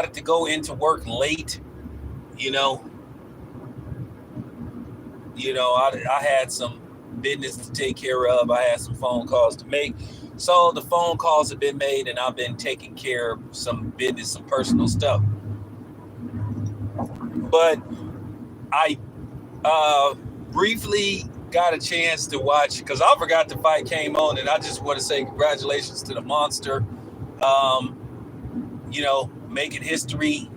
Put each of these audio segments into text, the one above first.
to go into work late, you know, I had some business to take care of. I had some phone calls to make. So the phone calls have been made, and I've been taking care of some business, some personal stuff. But I briefly got a chance to watch because I forgot the fight came on, and I just want to say congratulations to the monster. Making history,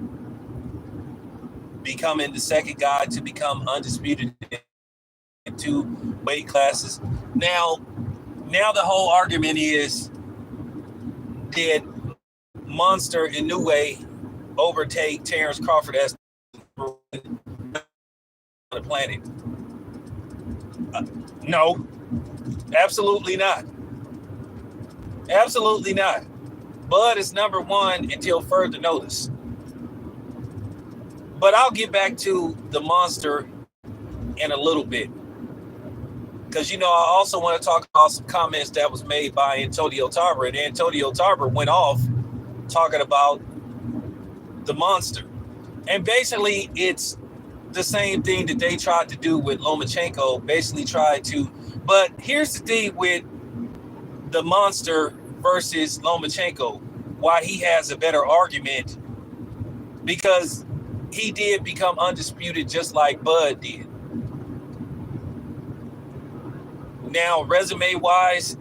becoming the second guy to become undisputed in two weight classes. Now the whole argument is, did Monster in New Way overtake Terrence Crawford as the planet? No, absolutely not. Absolutely not. Bud is number one until further notice. But I'll get back to the Monster in a little bit. Because, I also want to talk about some comments that was made by Antonio Tarver. And Antonio Tarver went off talking about the Monster. And basically, it's the same thing that they tried to do with Lomachenko. But here's the thing with the Monster versus Lomachenko, why he has a better argument, because he did become undisputed just like Bud did. Now, resume-wise,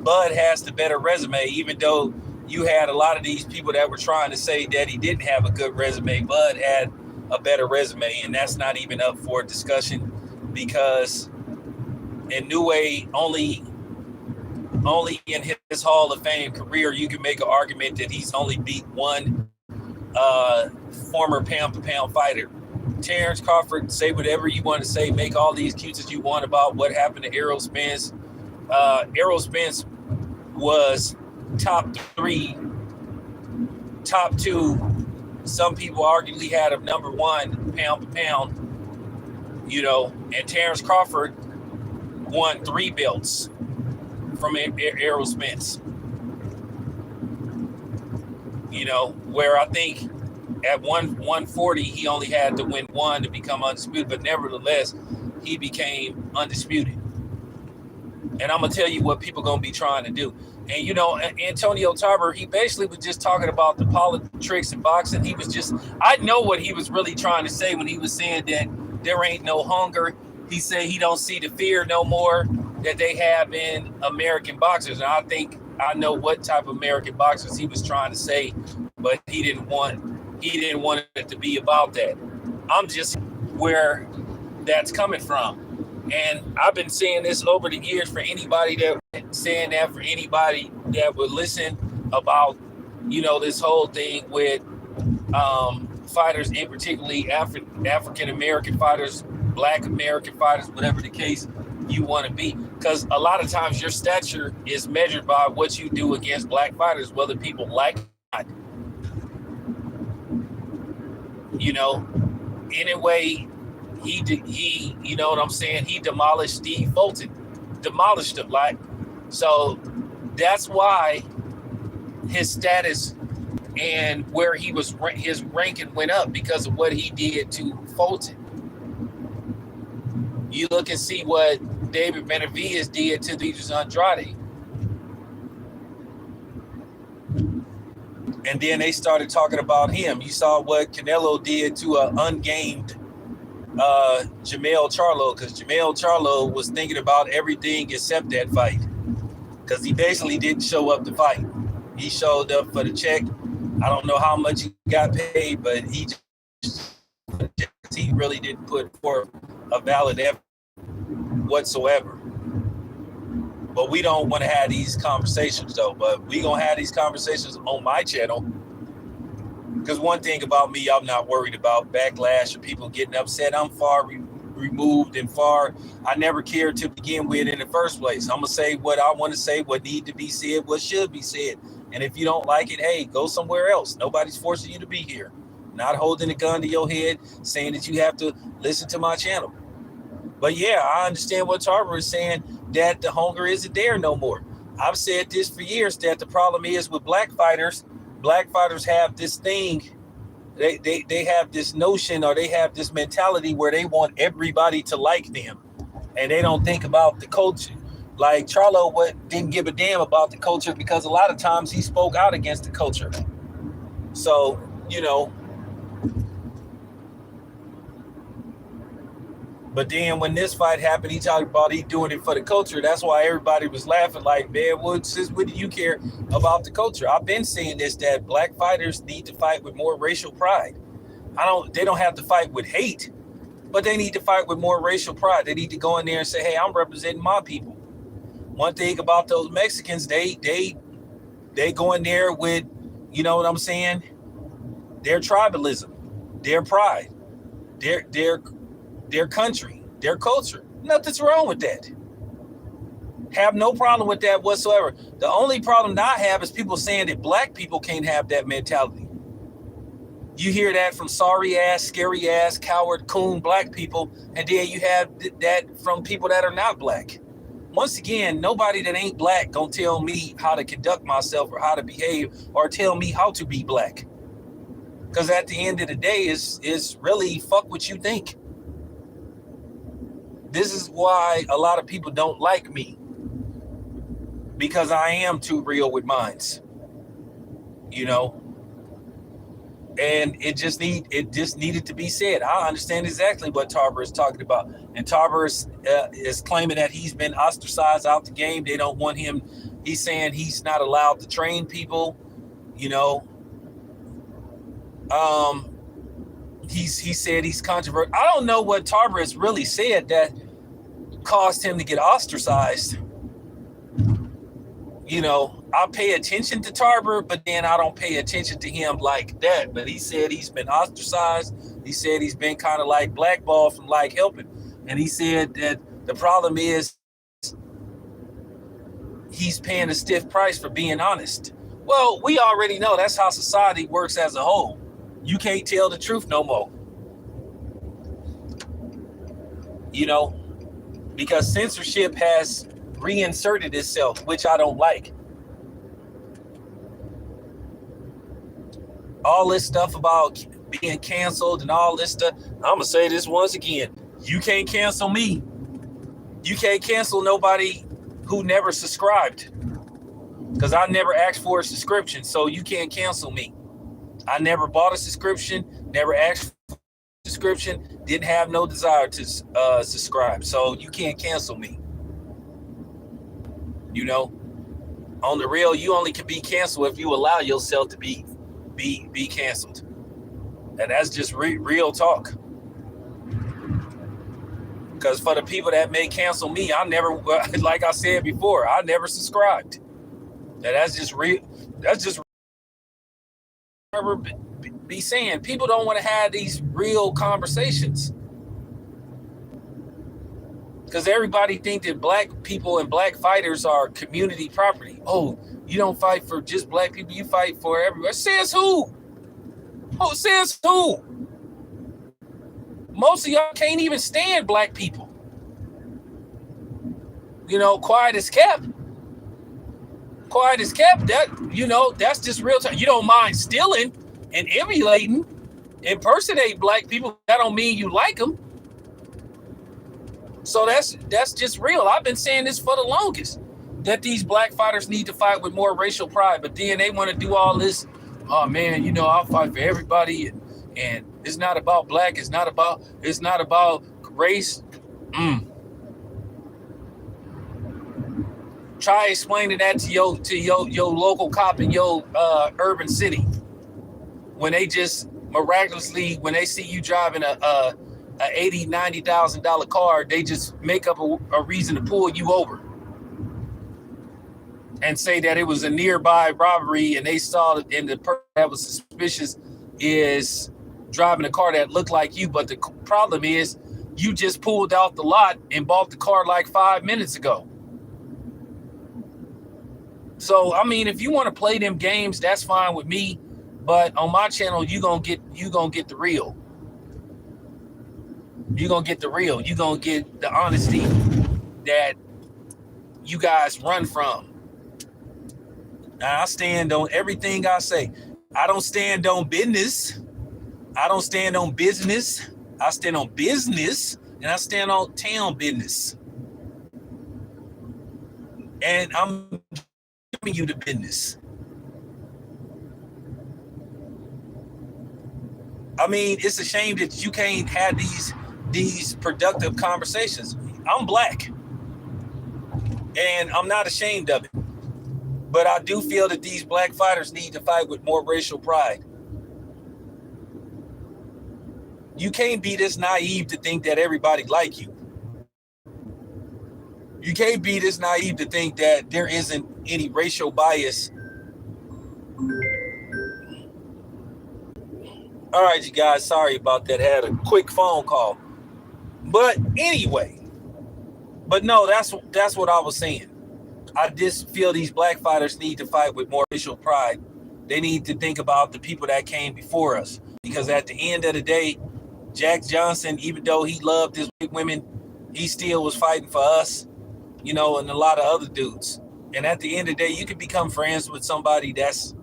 Bud has the better resume, even though you had a lot of these people that were trying to say that he didn't have a good resume. Bud had a better resume, and that's not even up for discussion, because in New Way, only in his Hall of Fame career, you can make an argument that he's only beat one former pound-for-pound fighter. Terrence Crawford, say whatever you want to say, make all the excuses you want about what happened to Errol Spence. Errol Spence was top 3, top 2. Some people arguably had him number 1 pound for pound, and Terrence Crawford won 3 belts from Errol Spence. Where I think at 140, he only had to win 1 to become undisputed, but nevertheless, he became undisputed. And I'm going to tell you what people are going to be trying to do. And, Antonio Tarver, he basically was just talking about the politics in boxing. I know what he was really trying to say when he was saying that there ain't no hunger. He said he don't see the fear no more that they have in American boxers. And I think I know what type of American boxers he was trying to say, but he didn't want it to be about that. I'm just where that's coming from. And I've been saying this over the years for anybody that would listen about, this whole thing with fighters, and particularly African American fighters, Black American fighters, whatever the case you want to be. Because a lot of times your stature is measured by what you do against Black fighters, whether people like it or not. Anyway, he you know what I'm saying? He demolished Steve Fulton, demolished him. So that's why his status and where he was, his ranking went up because of what he did to Fulton. You look and see what David Benavidez did to Demetrius Andrade. And then they started talking about him. You saw what Canelo did to an ungamed Jermell Charlo, because Jermell Charlo was thinking about everything except that fight, because he basically didn't show up to fight. He showed up for the check. I don't know how much he got paid, but he really didn't put forth a valid effort whatsoever. But we don't want to have these conversations, though. But we going to have these conversations on my channel. Because one thing about me, I'm not worried about backlash or people getting upset. I'm far removed and far. I never cared to begin with in the first place. I'm going to say what I want to say, what need to be said, what should be said. And if you don't like it, hey, go somewhere else. Nobody's forcing you to be here. Not holding a gun to your head, saying that you have to listen to my channel. But yeah, I understand what Tarver is saying, that the hunger isn't there no more. I've said this for years, that the problem is with black fighters have this thing they have this notion, or they have this mentality where they want everybody to like them, and they don't think about the culture. Like Charlo didn't give a damn about the culture, because a lot of times he spoke out against the culture. So, but then when this fight happened, he talked about he doing it for the culture. That's why everybody was laughing, like, man, what do you care about the culture? I've been saying this, that black fighters need to fight with more racial pride. They don't have to fight with hate, but they need to fight with more racial pride. They need to go in there and say, hey, I'm representing my people. One thing about those Mexicans, they go in there with, you know what I'm saying, their tribalism, their pride, their country, their culture. Nothing's wrong with that. Have no problem with that whatsoever. The only problem that I have is people saying that black people can't have that mentality. You hear that from sorry ass, scary ass, coward, coon black people, and then you have that from people that are not black. Once again, nobody that ain't black gonna tell me how to conduct myself or how to behave or tell me how to be black. Because at the end of the day, it's really fuck what you think. This is why a lot of people don't like me, because I am too real with minds, and it just needed to be said. I understand exactly what Tarver is talking about, and Tarver is claiming that he's been ostracized out the game. They don't want him. He's saying he's not allowed to train people. He said he's controversial. I don't know what Tarver has really said that caused him to get ostracized. I pay attention to Tarver, but then I don't pay attention to him like that. But he said he's been ostracized. He said he's been kind of like blackballed from like helping. And he said that the problem is he's paying a stiff price for being honest. Well, we already know that's how society works as a whole. You can't tell the truth no more. Because censorship has reinserted itself, which I don't like. All this stuff about being canceled and all this stuff. I'm going to say this once again. You can't cancel me. You can't cancel nobody who never subscribed, because I never asked for a subscription. So you can't cancel me. I never bought a subscription, never asked for a subscription, didn't have no desire to subscribe. So you can't cancel me. On the real, you only can be canceled if you allow yourself to be canceled. And that's just real talk. Because for the people that may cancel me, I never, like I said before, I never subscribed. And that's just real. That's just be saying. People don't want to have these real conversations, because everybody think that black people and black fighters are community property. Oh, you don't fight for just black people, you fight for everybody. Says who? Oh, says who? Most of y'all can't even stand black people. Quiet as kept. Quiet as kept. That, that's just real time. You don't mind stealing and emulating, impersonate black people. That don't mean you like them. So that's just real. I've been saying this for the longest, that these black fighters need to fight with more racial pride. But then they want to do all this. Oh man, I'll fight for everybody, and it's not about black. It's not about race. Try explaining that to your local cop in your urban city, when they just miraculously, when they see you driving a $80,000-$90,000 car, they just make up a reason to pull you over and say that it was a nearby robbery, and they saw that, and the person that was suspicious is driving a car that looked like you. But the problem is, you just pulled out the lot and bought the car like 5 minutes ago. So I mean, if you want to play them games, that's fine with me. But on my channel, you gonna get the real. You're going to get the real. You're going to get the honesty that you guys run from. Now, I stand on everything I say. I don't stand on business. I don't stand on business. I stand on business, and I stand on town business. And I'm giving you the business. I mean, it's a shame that you can't have these productive conversations. I'm black, and I'm not ashamed of it. But I do feel that these black fighters need to fight with more racial pride. You can't be this naive to think that everybody like you. You can't be this naive to think that there isn't any racial bias. All right, you guys, sorry about that. I had a quick phone call. But anyway, but no, that's what I was saying. I just feel these black fighters need to fight with more racial pride. They need to think about the people that came before us. Because at the end of the day, Jack Johnson, even though he loved his white women, he still was fighting for us, and a lot of other dudes. And at the end of the day, you can become friends with somebody that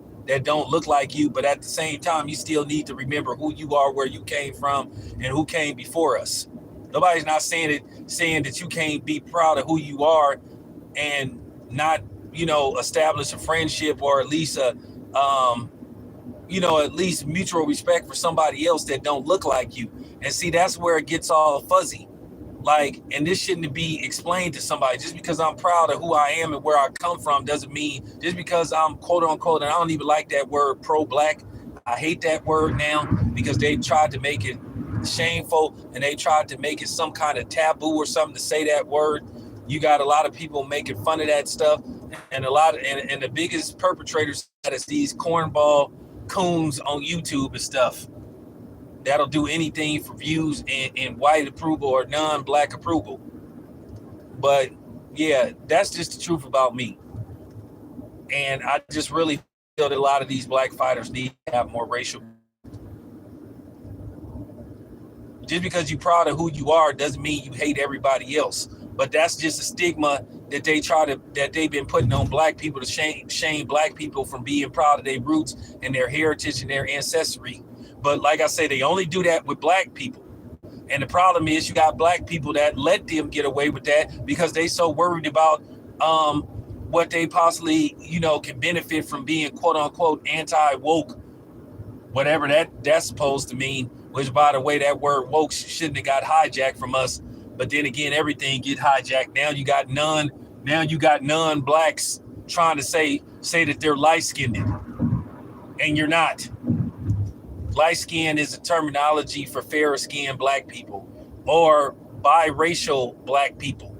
don't look like you, but at the same time, you still need to remember who you are, where you came from, and who came before us. Nobody's not saying that you can't be proud of who you are and not, establish a friendship or at least at least mutual respect for somebody else that don't look like you. And see, that's where it gets all fuzzy. And this shouldn't be explained to somebody. Just because I'm proud of who I am and where I come from doesn't mean just because I'm quote unquote, and I don't even like that word pro-black. I hate that word now because they tried to make it shameful and they tried to make it some kind of taboo or something to say that word. You got a lot of people making fun of that stuff, and and the biggest perpetrators is these Cornball Coons on YouTube and stuff. That'll do anything for views and white approval or non-black approval. But yeah, that's just the truth about me. And I just really feel that a lot of these black fighters need to have more racial. Just because you're proud of who you are doesn't mean you hate everybody else. But that's just a stigma that they've been putting on black people to shame black people from being proud of their roots and their heritage and their ancestry. But like I say, they only do that with black people. And the problem is you got black people that let them get away with that because they so worried about what they possibly, can benefit from being quote unquote anti-woke, whatever that's supposed to mean, which by the way, that word woke shouldn't have got hijacked from us. But then again, everything get hijacked. Now you got non-blacks trying to say that they're light-skinned. And you're not. Light skin is a terminology for fairer skinned black people or biracial black people.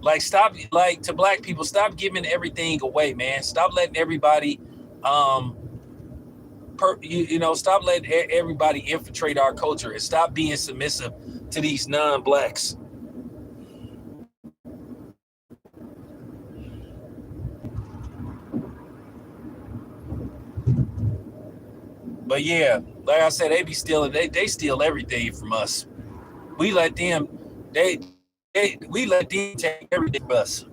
To black people, stop giving everything away, man. Stop letting everybody, stop letting everybody infiltrate our culture and stop being submissive to these non-blacks. But yeah, like I said, they be stealing. They steal everything from us. We let them. We let them take everything from us.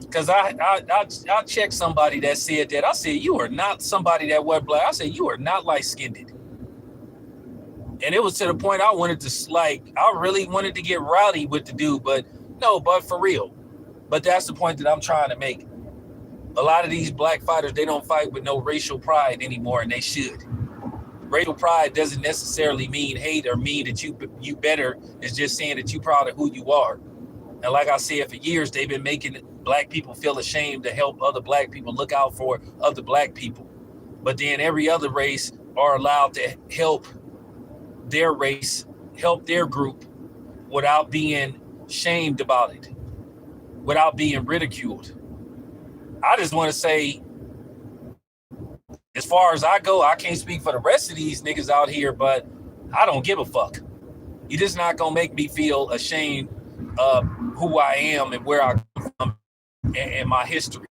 Because I checked somebody that said that. I said, you are not somebody that was black. I said, you are not light-skinned. And it was to the point I really wanted to get rowdy with the dude, but for real. But that's the point that I'm trying to make. A lot of these black fighters, they don't fight with no racial pride anymore, and they should. Racial pride doesn't necessarily mean hate or mean that you better. It's just saying that you're proud of who you are. And like I said, for years, they've been making black people feel ashamed to help other black people, look out for other black people. But then every other race are allowed to help their race, help their group without being shamed about it, without being ridiculed. I just want to say, as far as I go, I can't speak for the rest of these niggas out here, but I don't give a fuck. You're just not going to make me feel ashamed of who I am and where I come from and my history.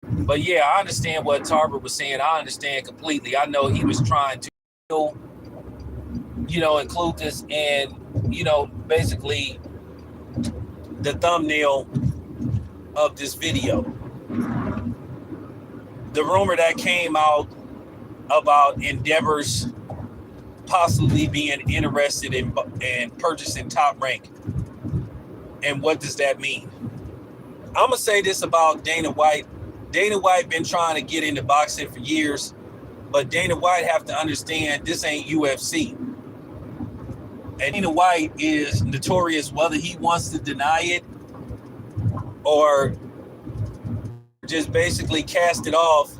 But yeah, I understand what Tarver was saying. I understand completely. I know he was trying to, include this in, basically the thumbnail of this video. the rumor that came out about Endeavor's possibly being interested in purchasing Top Rank. And what does that mean? I'm gonna say this about Dana White. Dana White been trying to get into boxing for years, but Dana White have to understand this ain't UFC. And Dana White is notorious, whether he wants to deny it or just basically cast it off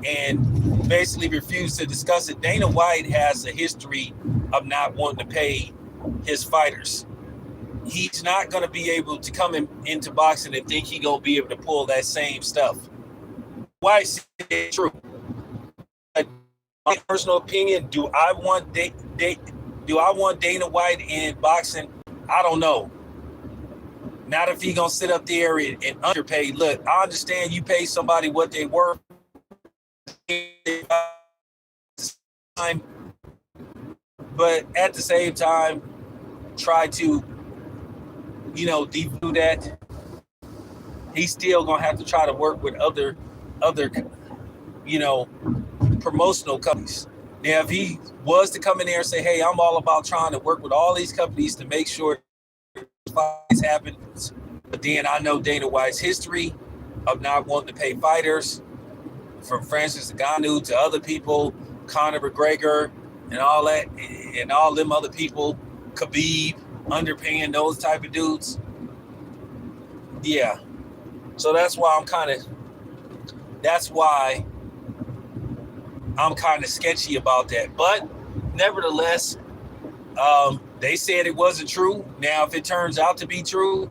and basically refuse to discuss it. Dana White has a history of not wanting to pay his fighters. He's not going to be able to come into boxing and think he's going to be able to pull that same stuff. White said true. My personal opinion, do I want Dana White in boxing? I don't know. Not if he gonna sit up there and underpay. Look, I understand you pay somebody what they worth, but at the same time, try to, devalue that. He's still gonna have to try to work with other, promotional companies. Now, if he was to come in there and say, "Hey, I'm all about trying to work with all these companies to make sure fights happen," but then I know Dana White's history of not wanting to pay fighters, from Francis Ngannou to other people, Conor McGregor, and all that, and all them other people, Khabib, underpaying those type of dudes. Yeah, so that's why I'm kind of sketchy about that. But nevertheless, they said it wasn't true. Now, if it turns out to be true,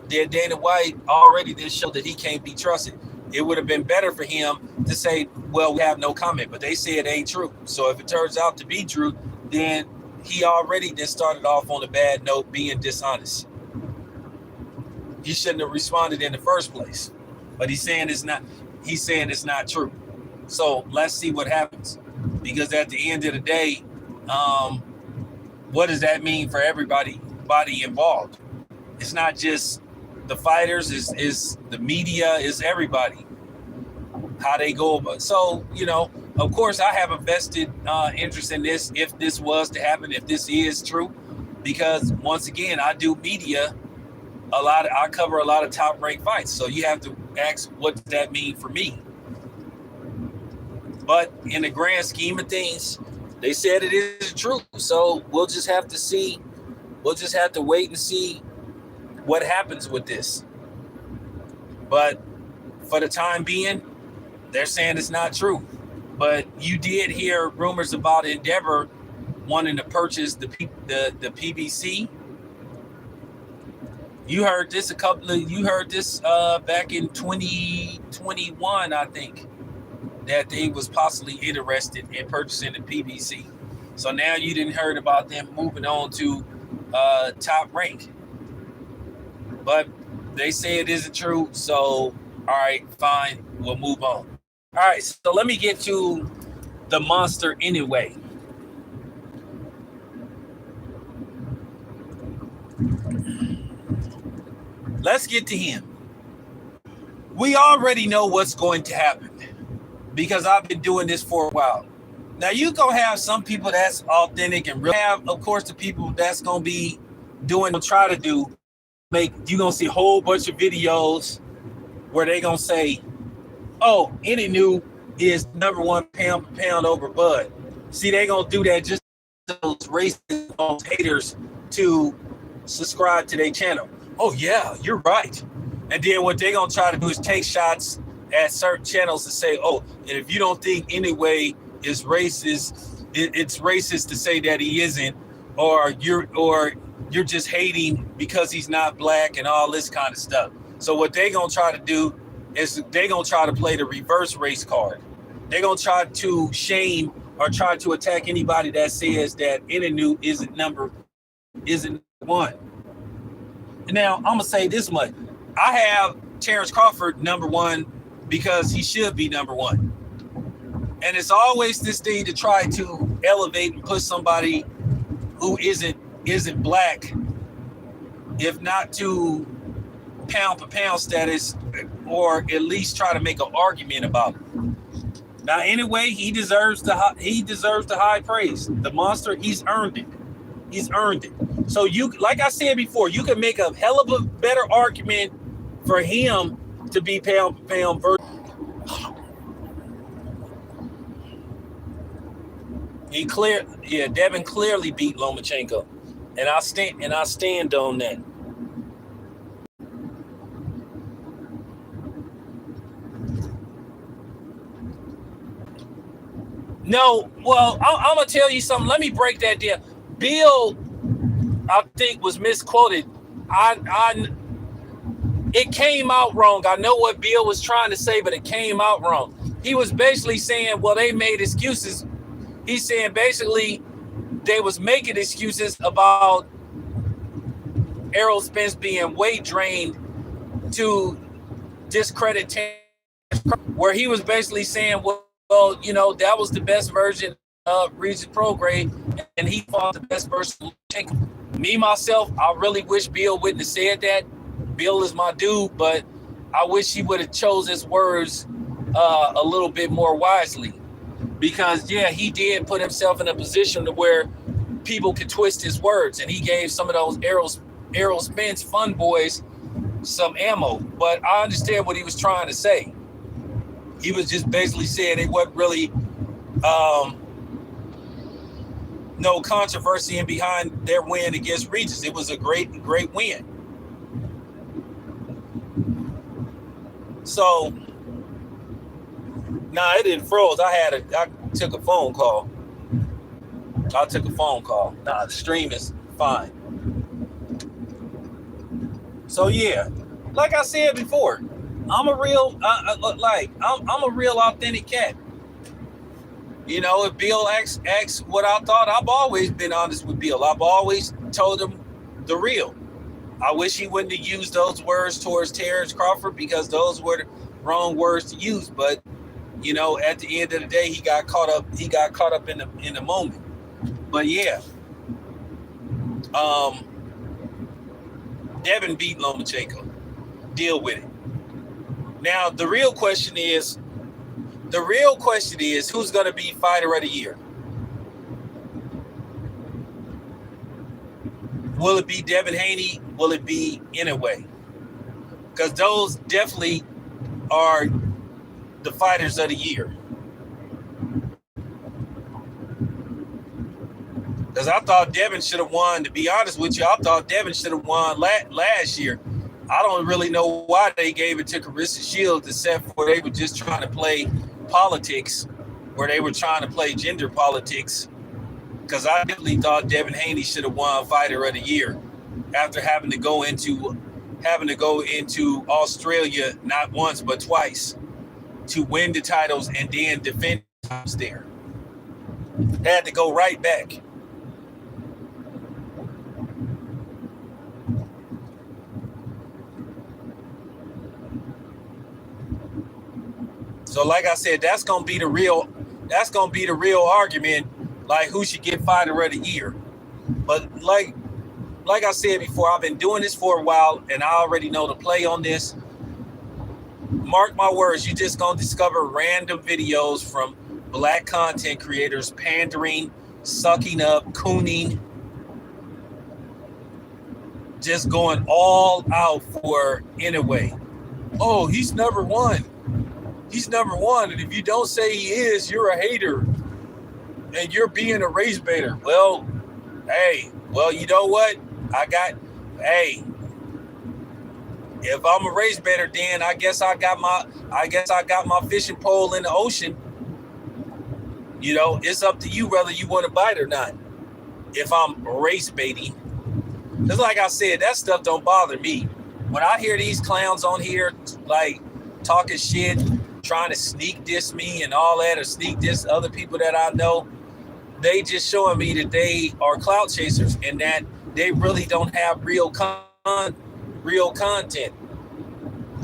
then Dana White already did show that he can't be trusted. It would have been better for him to say, well, we have no comment, but they say it ain't true. So if it turns out to be true, then he already just started off on a bad note, being dishonest. He shouldn't have responded in the first place. But he's saying it's not true. So let's see what happens. Because at the end of the day, what does that mean for everybody involved? It's not just the fighters, is the media, is everybody. How they go about. So, of course, I have a vested interest in this if this was to happen, if this is true. Because once again, I do media I cover a lot of top ranked fights. So you have to ask, what does that mean for me? But in the grand scheme of things, they said it is true. So we'll just have to see. We'll just have to wait and see what happens with this. But for the time being, they're saying it's not true. But you did hear rumors about Endeavor wanting to purchase the PBC. You heard this back in 2021, I think, that they was possibly interested in purchasing the PBC. So now you didn't heard about them moving on to Top Rank. But they say it isn't true. So, all right, fine. We'll move on. All right, so let me get to the monster anyway. Let's get to him. We already know what's going to happen because I've been doing this for a while. Now, you're going to have some people that's authentic and real. Have, of course, the people that's going to be you're going to see a whole bunch of videos where they're going to say, oh, any new is number one pound for pound over Bud. See, they're going to do that just those racist, those haters to subscribe to their channel. Oh, yeah, you're right. And then what they're going to try to do is take shots at certain channels and say, oh, and if you don't think anyway is racist, it's racist to say that he isn't, or you're just hating because he's not black and all this kind of stuff. So what they're going to try to do is they're going to try to play the reverse race card. They're going to try to shame or try to attack anybody that says that Inanu isn't one. Now, I'm going to say this much. I have Terrence Crawford number one because he should be number one. And it's always this thing to try to elevate and put somebody who isn't black, if not to pound for pound status, or at least try to make an argument about it. Now, anyway, he deserves the high praise. The monster, he's earned it. He's earned it. So you, like I said before, you can make a hell of a better argument for him to be pound for pound versus. Devin clearly beat Lomachenko, and I stand on that. No, well, I'm gonna tell you something. Let me break that down. Bill, I think, was misquoted. It came out wrong. I know what Bill was trying to say, but it came out wrong. He was basically saying, well, they made excuses. He's saying basically they was making excuses about Errol Spence being weight drained to discredit Terrence, where he was basically saying, well, you know, that was the best version of Regis Prograde, and he fought the best version of Lomachenko. Me, myself, I really wish Bill wouldn't have said that. Bill is my dude, but I wish he would have chose his words a little bit more wisely. Because, yeah, he did put himself in a position to where people could twist his words, and he gave some of those Errol Spence fun boys some ammo. But I understand what he was trying to say. He was just basically saying it wasn't really no controversy in behind their win against Regis. It was a great win. So, nah, it didn't froze. I took a phone call. Nah, the stream is fine. So yeah, like I said before, I'm a real I'm a real authentic cat. You know, if Bill asks what I thought, I've always been honest with Bill. I've always told him the real. I wish he wouldn't have used those words towards Terrence Crawford, because those were the wrong words to use. But you know, at the end of the day, he got caught up in the moment. But yeah, Devin beat Lomachenko. Deal with it. Now the real question is who's going to be Fighter of the Year? Will it be Devin Haney? Will it be Inoue? Because those definitely are the fighters of the year. Because I thought Devin should have won. To be honest with you, I thought Devin should have won last year. I don't really know why they gave it to Carissa Shields, except for they were just trying to play politics, where they were trying to play gender politics. Because I definitely thought Devin Haney should have won Fighter of the Year after having to go into Australia not once but twice to win the titles and then defend titles there. Had to go right back. So like I said, that's gonna be the real argument, like who should get Fighter of the Year. But like I said before, I've been doing this for a while and I already know the play on this. Mark my words, you're just gonna discover random videos from black content creators pandering, sucking up, cooning, just going all out for Inoue. Oh, he's never won. He's number one, and if you don't say he is, you're a hater, and you're being a race baiter. Well, hey, you know what? If I'm a race baiter, then I guess I got my fishing pole in the ocean. You know, it's up to you whether you want to bite or not. If I'm race baiting, because like I said, that stuff don't bother me. When I hear these clowns on here like talking shit, trying to sneak diss me and all that, or sneak diss other people that I know, they just showing me that they are clout chasers and that they really don't have real content.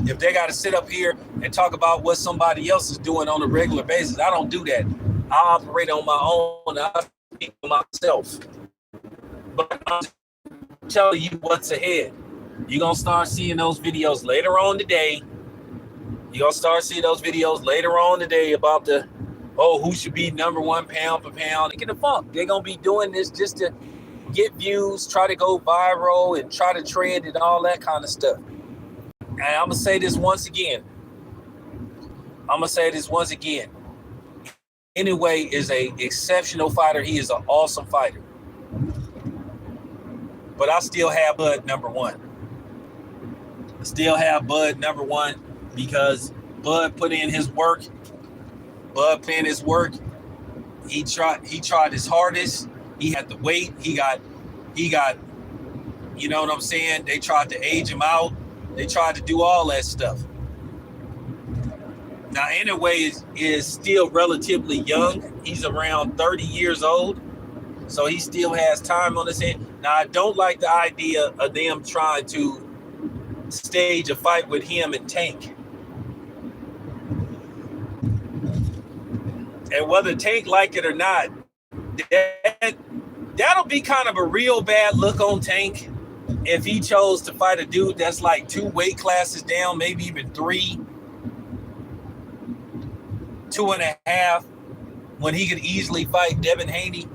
If they got to sit up here and talk about what somebody else is doing on a regular basis, I don't do that. I operate on my own. I speak for myself. But I'm telling you what's ahead. You're going to start seeing those videos later on today. You're going to start seeing those videos later on today about who should be number one pound for pound. Get the funk. They're going to be doing this just to get views, try to go viral, and try to trend and all that kind of stuff. And I'm going to say this once again. Anyway is a exceptional fighter. He is an awesome fighter. But I still have Bud number one. Because Bud put in his work. He tried his hardest. He had the weight. He got, you know what I'm saying? They tried to age him out. They tried to do all that stuff. Now, anyway, is still relatively young. He's around 30 years old. So he still has time on his hand. Now, I don't like the idea of them trying to stage a fight with him and Tank. And whether Tank like it or not, that'll be kind of a real bad look on Tank if he chose to fight a dude that's like 2 weight classes down, maybe even 3, 2.5, when he could easily fight Devin Haney.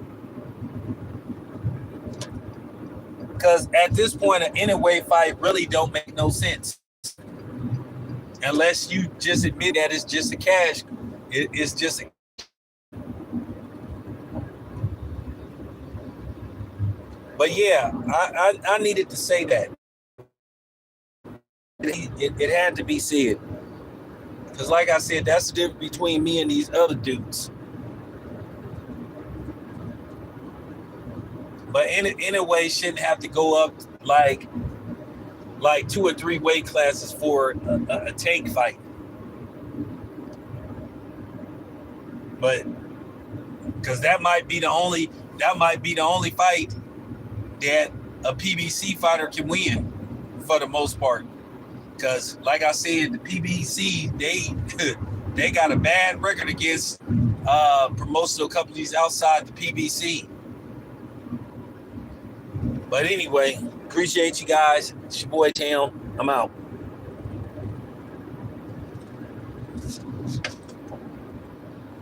Because at this point, an anyway fight really don't make no sense. Unless you just admit that it's just a cash. It's just a... But yeah, I needed to say that. It had to be said. Because like I said, that's the difference between me and these other dudes. But anyway, shouldn't have to go up like 2 or 3 weight classes for a Tank fight. But because that might be the only fight that a PBC fighter can win for the most part. Because like I said, the PBC, they got a bad record against promotional companies outside the PBC. But anyway, appreciate you guys. It's your boy Tam. I'm out.